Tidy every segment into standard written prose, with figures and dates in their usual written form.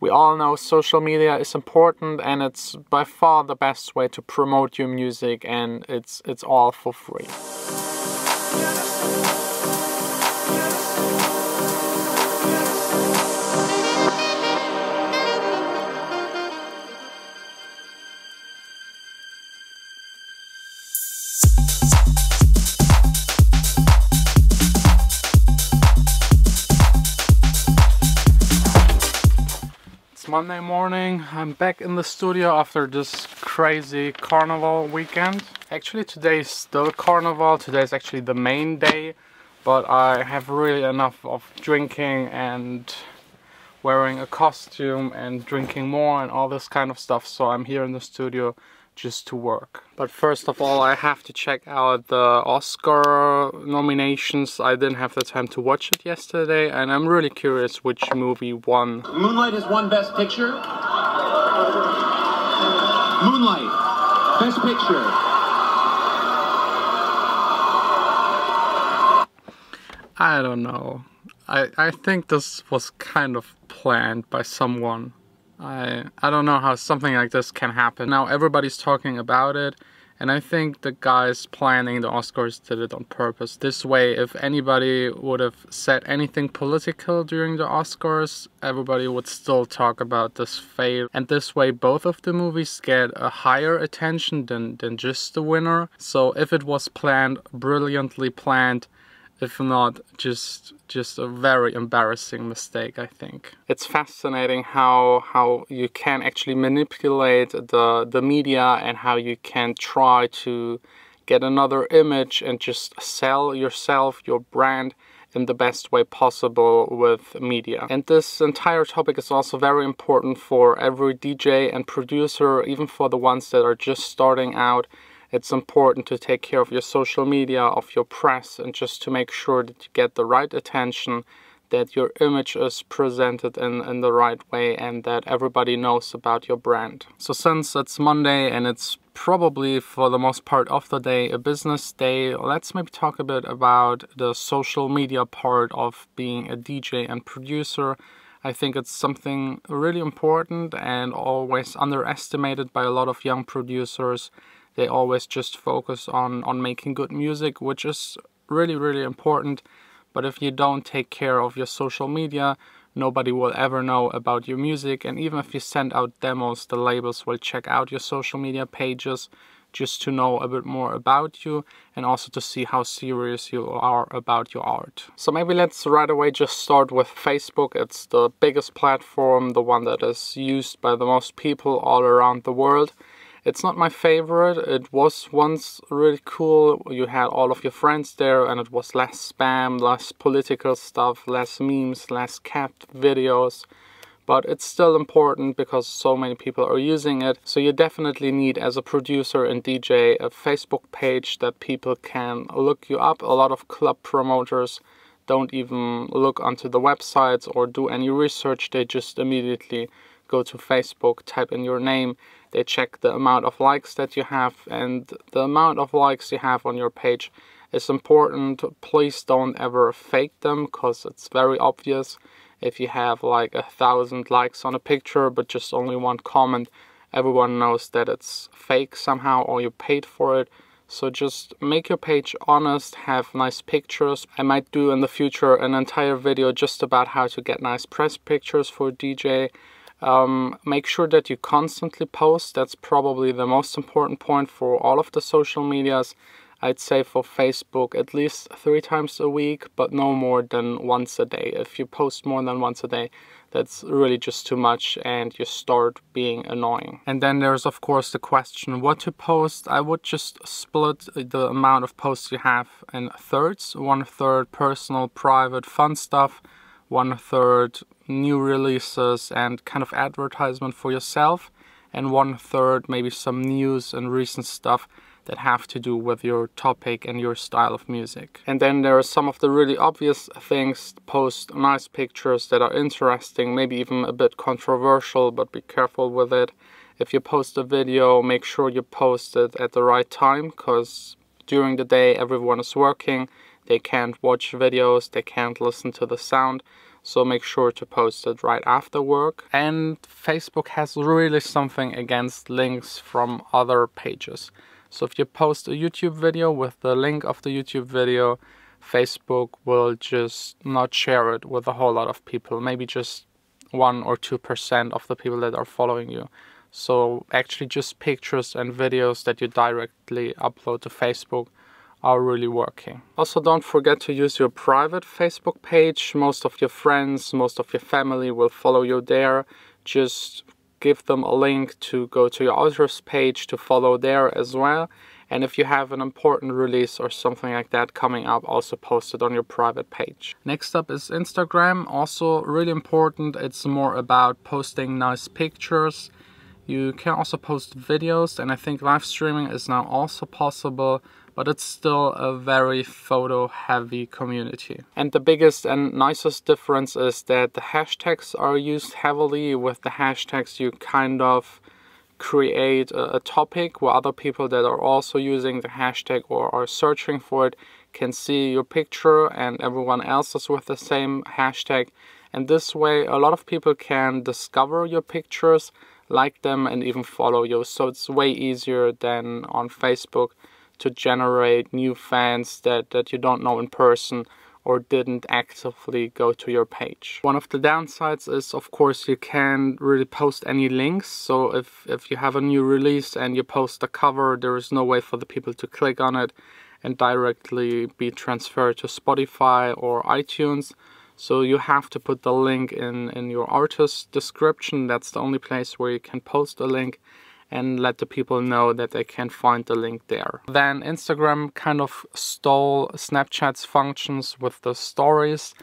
We all know social media is important, and it's by far the best way to promote your music, and it's all for free. Monday morning, I'm back in the studio after this crazy carnival weekend. Actually, today is still carnival. Today is actually the main day, but I have really enough of drinking and wearing a costume and drinking more and all this kind of stuff, so I'm here in the studio just to work. But first of all, I have to check out the Oscar nominations. I didn't have the time to watch it yesterday, and I'm really curious which movie won. Moonlight has won Best Picture. Moonlight, Best Picture. I don't know. I think this was kind of planned by someone. I don't know how something like this can happen. Now everybody's talking about it, and I think the guys planning the Oscars did it on purpose. This way, if anybody would have said anything political during the Oscars, everybody would still talk about this fail. And this way, both of the movies get a higher attention than just the winner. So if it was planned, brilliantly planned, if not, just a very embarrassing mistake, I think. It's fascinating how you can actually manipulate the media, and how you can try to get another image and just sell yourself, your brand, in the best way possible with media. And this entire topic is also very important for every DJ and producer, even for the ones that are just starting out. It's important to take care of your social media, of your press, and just to make sure that you get the right attention, that your image is presented in the right way, and that everybody knows about your brand. So since it's Monday and it's probably for the most part of the day a business day, let's maybe talk a bit about the social media part of being a DJ and producer. I think it's something really important and always underestimated by a lot of young producers. They always just focus on making good music, which is really, really important. But if you don't take care of your social media, nobody will ever know about your music. And even if you send out demos, the labels will check out your social media pages just to know a bit more about you, and also to see how serious you are about your art. So maybe let's right away just start with Facebook. It's the biggest platform, the one that is used by the most people all around the world. It's not my favorite. It was once really cool. You had all of your friends there, and it was less spam, less political stuff, less memes, less cat videos. But it's still important because so many people are using it. So you definitely need, as a producer and DJ, a Facebook page that people can look you up. A lot of club promoters don't even look onto the websites or do any research. They just immediately go to Facebook, type in your name. They check the amount of likes that you have, and the amount of likes you have on your page is important. Please don't ever fake them, because it's very obvious. If you have like 1,000 likes on a picture but just only one comment, everyone knows that it's fake somehow, or you paid for it. So just make your page honest, have nice pictures. I might do in the future an entire video just about how to get nice press pictures for DJ. Make sure that you constantly post. That's probably the most important point for all of the social medias. I'd say for Facebook at least 3 times a week, but no more than once a day. If you post more than once a day, that's really just too much, and you start being annoying. And then there's of course the question what to post. I would just split the amount of posts you have in thirds. 1/3 personal, private, fun stuff. 1/3 new releases and kind of advertisement for yourself, and 1/3 maybe some news and recent stuff that have to do with your topic and your style of music. And then there are some of the really obvious things. Post nice pictures that are interesting, maybe even a bit controversial, but be careful with it. If you post a video, make sure you post it at the right time, because during the day everyone is working. They can't watch videos, they can't listen to the sound. so make sure to post it right after work. And Facebook has really something against links from other pages. So if you post a YouTube video with the link of the YouTube video, Facebook will just not share it with a whole lot of people, maybe just 1 or 2% of the people that are following you. So actually just pictures and videos that you directly upload to Facebook are really working. Also, don't forget to use your private Facebook page. Most of your friends, most of your family will follow you there. Just give them a link to go to your author's page to follow there as well. And if you have an important release or something like that coming up, also post it on your private page. Next up is Instagram. Also really important. It's more about posting nice pictures. You can also post videos, and I think live streaming is now also possible, but it's still a very photo heavy community. And the biggest and nicest difference is that the hashtags are used heavily. With the hashtags you kind of create a topic where other people that are also using the hashtag or are searching for it can see your picture and everyone else is with the same hashtag. And this way a lot of people can discover your pictures, like them, and even follow you. So it's way easier than on Facebook to generate new fans that you don't know in person or didn't actively go to your page. One of the downsides is, of course, you can't really post any links. So if you have a new release and you post a cover, there is no way for the people to click on it and directly be transferred to Spotify or iTunes. So you have to put the link in your artist description. That's the only place where you can post a link and let the people know that they can find the link there. Then Instagram kind of stole Snapchat's functions with the stories.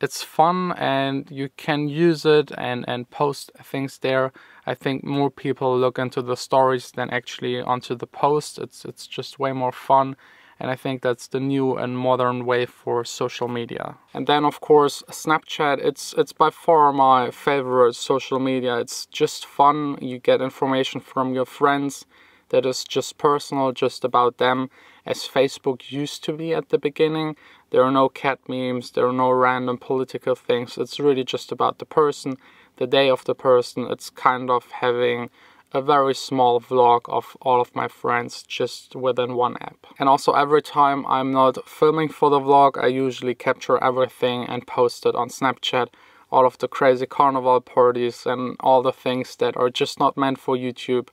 It's fun and you can use it and post things there. I think more people look into the stories than actually onto the post. It's just way more fun. And I think that's the new and modern way for social media. And then of course Snapchat, it's by far my favorite social media. It's just fun. You get information from your friends that is just personal, just about them, as Facebook used to be at the beginning. There are no cat memes, there are no random political things. It's really just about the person, the day of the person. It's kind of having a very small vlog of all of my friends just within one app. And also every time I'm not filming for the vlog, I usually capture everything and post it on Snapchat. All of the crazy carnival parties and all the things that are just not meant for YouTube,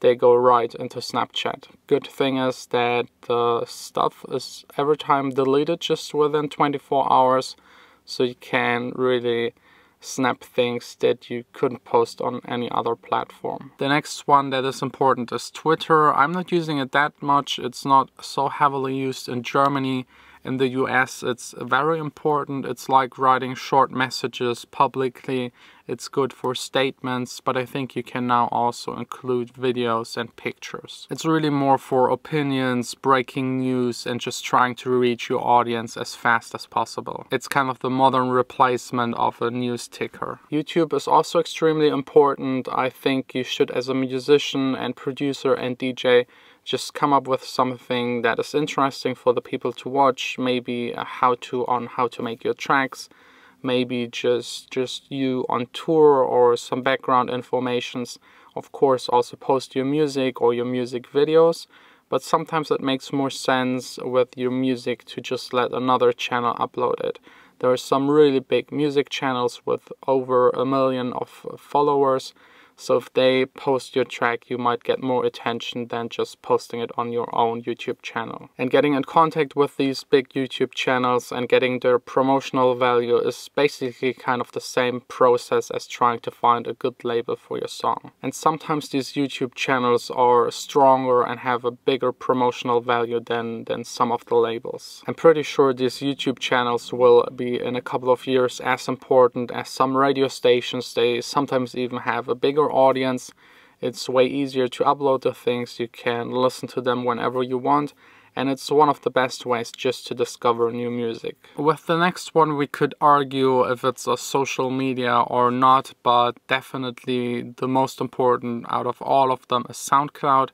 they go right into Snapchat. Good thing is that the stuff is every time deleted just within 24 hours, so you can really snap things that you couldn't post on any other platform. The next one that is important is Twitter. I'm not using it that much. It's not so heavily used in Germany. In the US, it's very important. It's like writing short messages publicly. It's good for statements, but I think you can now also include videos and pictures. It's really more for opinions, breaking news, and just trying to reach your audience as fast as possible. It's kind of the modern replacement of a news ticker. YouTube is also extremely important. I think you should, as a musician and producer and DJ, just come up with something that is interesting for the people to watch. Maybe a how-to on how to make your tracks. Maybe just you on tour or some background informations. Of course, also post your music or your music videos. But sometimes it makes more sense with your music to just let another channel upload it. There are some really big music channels with over 1 million of followers. So if they post your track, you might get more attention than just posting it on your own YouTube channel. And getting in contact with these big YouTube channels and getting their promotional value is basically kind of the same process as trying to find a good label for your song. And sometimes these YouTube channels are stronger and have a bigger promotional value than some of the labels. I'm pretty sure these YouTube channels will be in a couple of years as important as some radio stations. They sometimes even have a bigger audience. It's way easier to upload the things. You can listen to them whenever you want, and it's one of the best ways just to discover new music. With the next one, we could argue if it's a social media or not, but definitely the most important out of all of them is SoundCloud.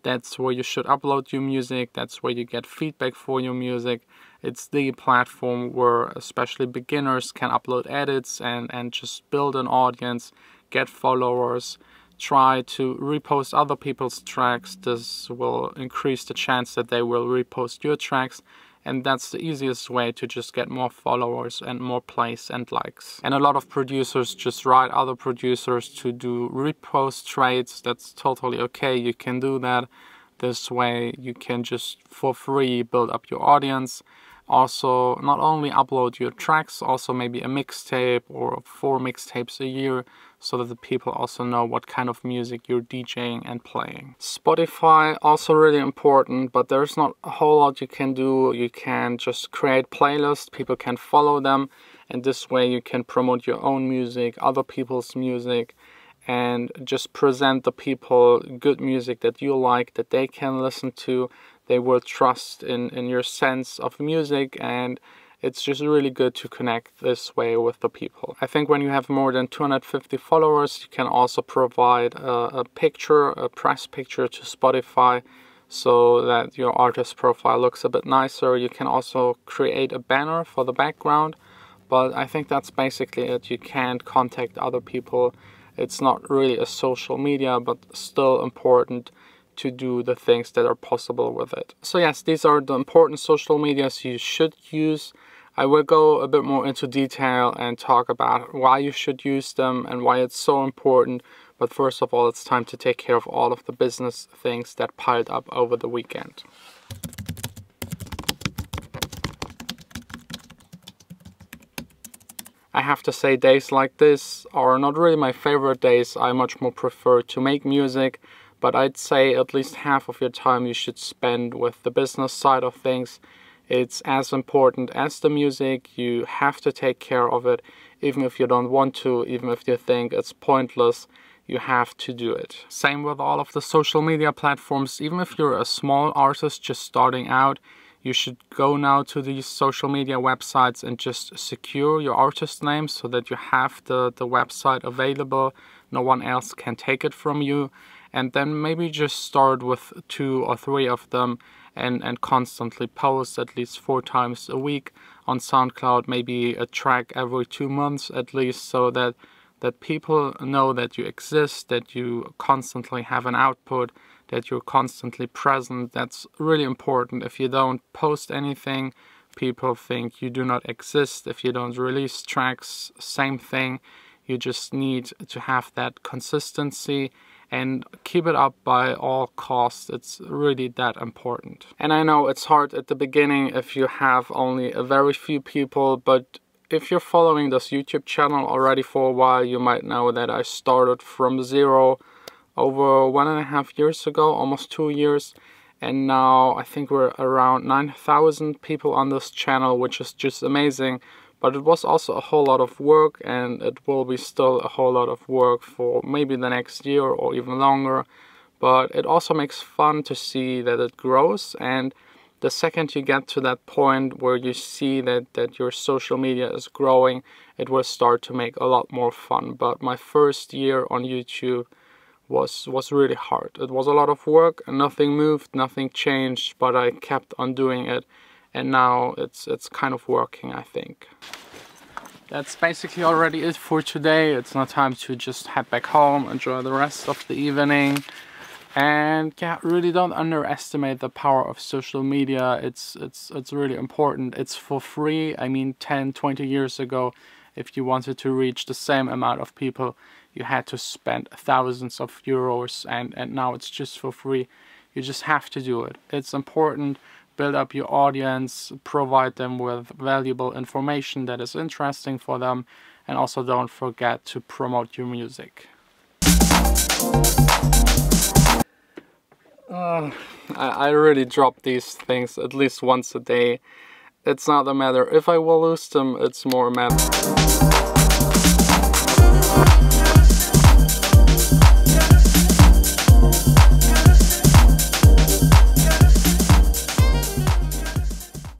That's where you should upload your music. That's where you get feedback for your music. It's the platform where especially beginners can upload edits and just build an audience, get followers, try to repost other people's tracks. This will increase the chance that they will repost your tracks. And that's the easiest way to just get more followers and more plays and likes. And a lot of producers just write other producers to do repost trades. That's totally okay. You can do that. This way you can just for free build up your audience. Also, not only upload your tracks, also maybe a mixtape or 4 mixtapes a year, so that the people also know what kind of music you're DJing and playing. Spotify, also really important, but there's not a whole lot you can do. You can just create playlists, people can follow them, and this way you can promote your own music, other people's music, and just present the people good music that you like, that they can listen to. They will trust in your sense of music, and it's just really good to connect this way with the people. I think when you have more than 250 followers, you can also provide a picture, a press picture to Spotify, so that your artist profile looks a bit nicer. You can also create a banner for the background, but I think that's basically it. You can't contact other people. It's not really a social media, but still important to do the things that are possible with it. So yes, these are the important social medias you should use. I will go a bit more into detail and talk about why you should use them and why it's so important. But first of all, it's time to take care of all of the business things that piled up over the weekend. I have to say, days like this are not really my favorite days. I much more prefer to make music. But I'd say at least half of your time you should spend with the business side of things. It's as important as the music. You have to take care of it, even if you don't want to, even if you think it's pointless, you have to do it. Same with all of the social media platforms. Even if you're a small artist just starting out, you should go now to these social media websites and just secure your artist name so that you have the website available. No one else can take it from you. And then maybe just start with 2 or 3 of them and constantly post at least 4 times a week on SoundCloud, maybe a track every 2 months at least, so that people know that you exist, that you constantly have an output, that you're constantly present. That's really important. If you don't post anything, people think you do not exist. If you don't release tracks, same thing. You just need to have that consistency and keep it up by all costs. It's really that important. And I know it's hard at the beginning if you have only a very few people, but if you're following this YouTube channel already for a while, you might know that I started from zero over 1.5 years ago, almost 2 years. And now I think we're around 9,000 people on this channel, which is just amazing. But it was also a whole lot of work, and it will be still a whole lot of work for maybe the next year or even longer. But it also makes fun to see that it grows, and the second you get to that point where you see that your social media is growing, it will start to make a lot more fun. But my first year on YouTube was really hard. It was a lot of work, and nothing moved, nothing changed, but I kept on doing it. And now it's kind of working, I think. That's basically already it for today. It's now time to just head back home, enjoy the rest of the evening. And yeah, really don't underestimate the power of social media. It's really important. It's for free. I mean, 10, 20 years ago, if you wanted to reach the same amount of people, you had to spend thousands of euros, and now it's just for free. You just have to do it. It's important. Build up your audience, provide them with valuable information that is interesting for them, and also don't forget to promote your music. I really drop these things at least once a day. It's not a matter if I will lose them, it's more a matter